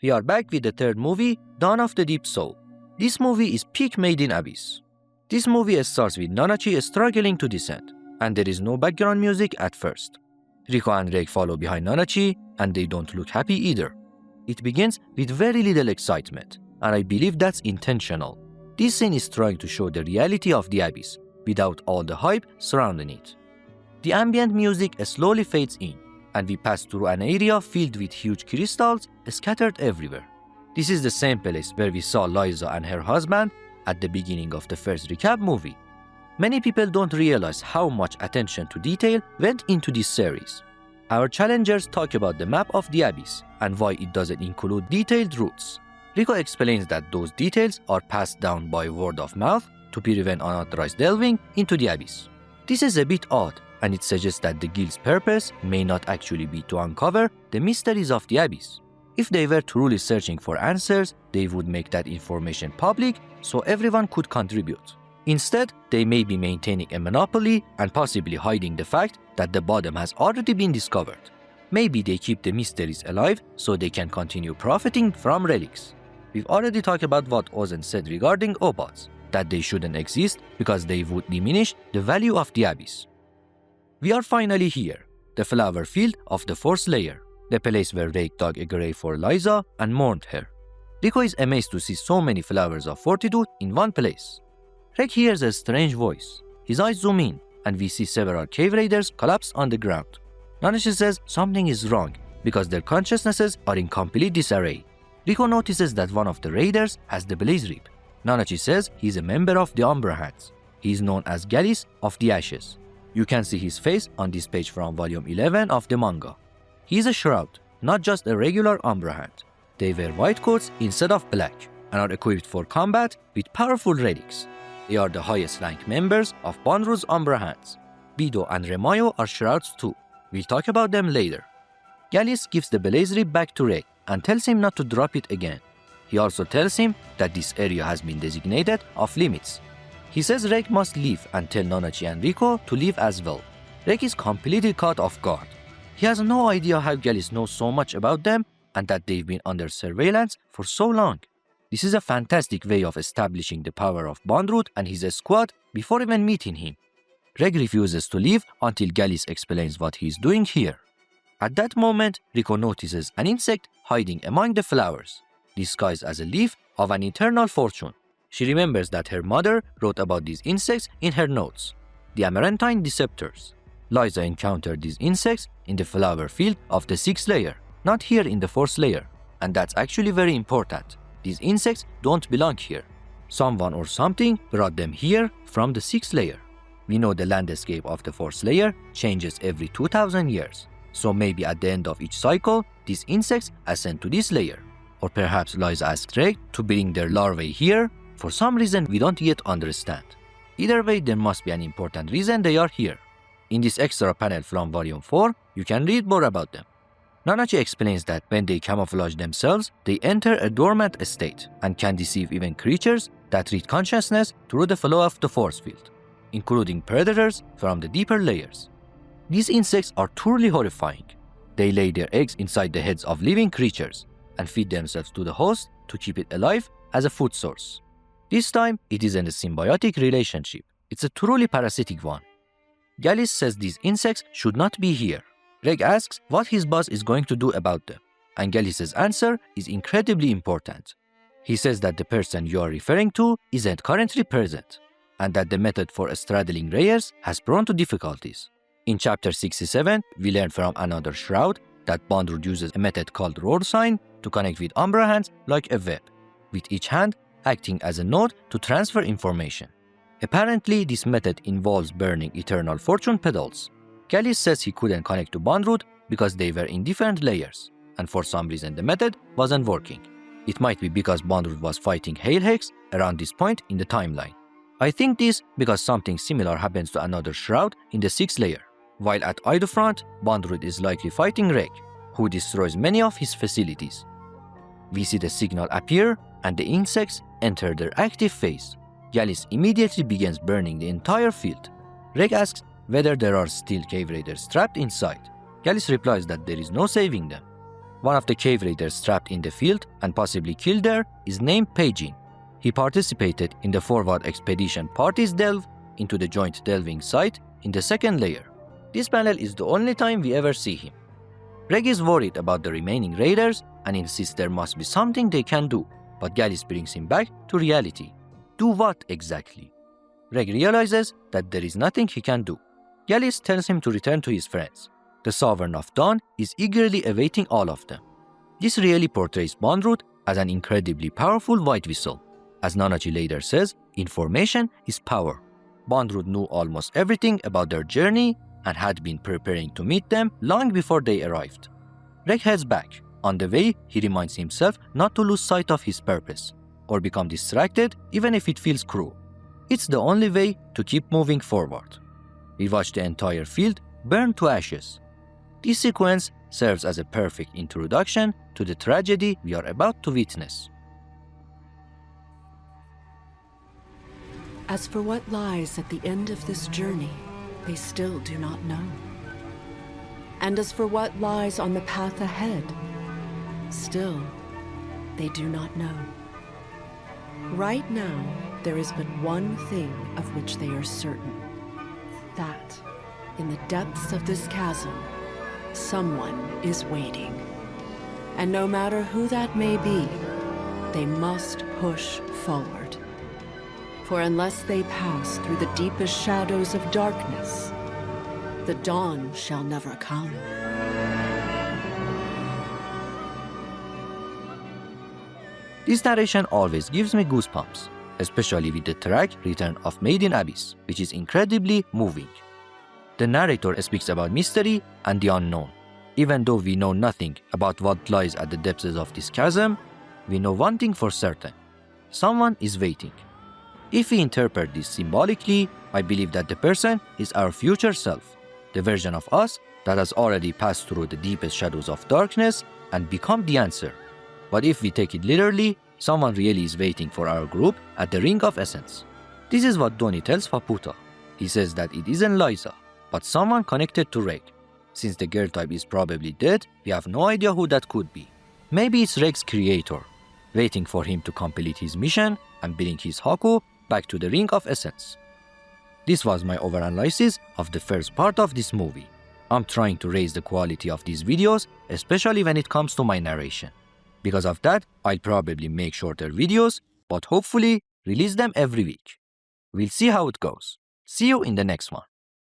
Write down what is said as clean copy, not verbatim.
We are back with the third movie, Dawn of the Deep Soul. This movie is peak Madeinabyss. This movie starts with Nanachi struggling to descend, and there is no background music at first. Riko and Rake follow behind Nanachi, and they don't look happy either. It begins with very little excitement, and I believe that's intentional. This scene is trying to show the reality of the abyss, without all the hype surrounding it. The ambient music slowly fades in, and we pass through an area filled with huge crystals scattered everywhere. This is the same place where we saw Liza and her husband at the beginning of the first recap movie. Many people don't realize how much attention to detail went into this series. Our challengers talk about the map of the abyss and why it doesn't include detailed routes. Riko explains that those details are passed down by word of mouth to prevent unauthorized delving into the abyss. This is a bit odd, and it suggests that the guild's purpose may not actually be to uncover the mysteries of the abyss. If they were truly searching for answers, they would make that information public so everyone could contribute. Instead, they may be maintaining a monopoly and possibly hiding the fact that the bottom has already been discovered. Maybe they keep the mysteries alive so they can continue profiting from relics. We've already talked about what Ozen said regarding opods, that they shouldn't exist because they would diminish the value of the abyss. We are finally here, the flower field of the fourth layer, the place where Rake dug a grave for Liza and mourned her. Riko is amazed to see so many flowers of fortitude in one place. Rake hears a strange voice. His eyes zoom in, and we see several cave raiders collapse on the ground. Nanachi says something is wrong because their consciousnesses are in complete disarray. Riko notices that one of the raiders has the blaze rip. Nanachi says he is a member of the Umbra Hands. He is known as Gallice of the Ashes. You can see his face on this page from volume 11 of the manga. He is a shroud, not just a regular Umbra Hand. They wear white coats instead of black and are equipped for combat with powerful relics. They are the highest rank members of Bondrewd's Umbra Hands. Bido and Remayo are shrouds too. We'll talk about them later. Gallice gives the blaze rib back to Rake and tells him not to drop it again. He also tells him that this area has been designated off limits. He says Rake must leave and tell Nanachi and Riko to leave as well. Rake is completely caught off guard. He has no idea how Gallice knows so much about them and that they've been under surveillance for so long. This is a fantastic way of establishing the power of Bondrewd and his squad before even meeting him. Rake refuses to leave until Gallice explains what he is doing here. At that moment, Riko notices an insect hiding among the flowers, disguised as a leaf of an eternal fortune. She remembers that her mother wrote about these insects in her notes, the Amaranthine-Deceptors. Liza encountered these insects in the flower field of the 6th layer, not here in the 4th layer, and that's actually very important. These insects don't belong here. Someone or something brought them here from the 6th layer. We know the landscape of the 4th layer changes every 2000 years, so maybe at the end of each cycle, these insects ascend to this layer. Or perhaps Liza asked Rake to bring their larvae here for some reason we don't yet understand. Either way, there must be an important reason they are here. In this extra panel from volume 4, you can read more about them. Nanachi explains that when they camouflage themselves, they enter a dormant state and can deceive even creatures that read consciousness through the flow of the force field, including predators from the deeper layers. These insects are truly horrifying. They lay their eggs inside the heads of living creatures and feed themselves to the host to keep it alive as a food source. This time, it isn't a symbiotic relationship. It's a truly parasitic one. Gallice says these insects should not be here. Rake asks what his boss is going to do about them, and Gallice's answer is incredibly important. He says that the person you are referring to isn't currently present, and that the method for straddling layers has prone to difficulties. In chapter 67, we learn from another shroud that Bondrewd uses a method called roar sign to connect with Umbra hands like a web, with each hand acting as a node to transfer information. Apparently, this method involves burning eternal fortune petals. Gallice says he couldn't connect to Bondrewd because they were in different layers, and for some reason the method wasn't working. It might be because Bondrewd was fighting Hail Hex around this point in the timeline. I think this because something similar happens to another shroud in the 6th layer. While at Idofront, Bondrewd is likely fighting Rake, who destroys many of his facilities. We see the signal appear and the insects enter their active phase. Gallice immediately begins burning the entire field. Rake asks whether there are still cave raiders trapped inside. Gallice replies that there is no saving them. One of the cave raiders trapped in the field and possibly killed there is named Peijin. He participated in the forward expedition party's delve into the joint delving site in the second layer. This panel is the only time we ever see him. Reg is worried about the remaining raiders and insists there must be something they can do, but Gallice brings him back to reality. Do what exactly? Reg realizes that there is nothing he can do. Gallice tells him to return to his friends. The Sovereign of Dawn is eagerly awaiting all of them. This really portrays Bondrewd as an incredibly powerful white whistle. As Nanachi later says, information is power. Bondrewd knew almost everything about their journey and had been preparing to meet them long before they arrived. Reg heads back. On the way, he reminds himself not to lose sight of his purpose or become distracted even if it feels cruel. It's the only way to keep moving forward. We watch the entire field burn to ashes. This sequence serves as a perfect introduction to the tragedy we are about to witness. As for what lies at the end of this journey, they still do not know. And as for what lies on the path ahead, still, they do not know. Right now, there is but one thing of which they are certain. That, in the depths of this chasm, someone is waiting. And no matter who that may be, they must push forward. For unless they pass through the deepest shadows of darkness, the dawn shall never come. This narration always gives me goosebumps, especially with the track Return of Madeinabyss, which is incredibly moving. The narrator speaks about mystery and the unknown. Even though we know nothing about what lies at the depths of this chasm, we know one thing for certain. Someone is waiting. If we interpret this symbolically, I believe that the person is our future self, the version of us that has already passed through the deepest shadows of darkness and become the answer. But if we take it literally, someone really is waiting for our group at the Ring of Essence. This is what Donnie tells Faputa. He says that it isn't Liza, but someone connected to Reg. Since the girl type is probably dead, we have no idea who that could be. Maybe it's Reg's creator, waiting for him to complete his mission and bring his Haku back to the Ring of Essence. This was my overanalysis of the first part of this movie. I'm trying to raise the quality of these videos, especially when it comes to my narration. Because of that, I'll probably make shorter videos, but hopefully release them every week. We'll see how it goes. See you in the next one.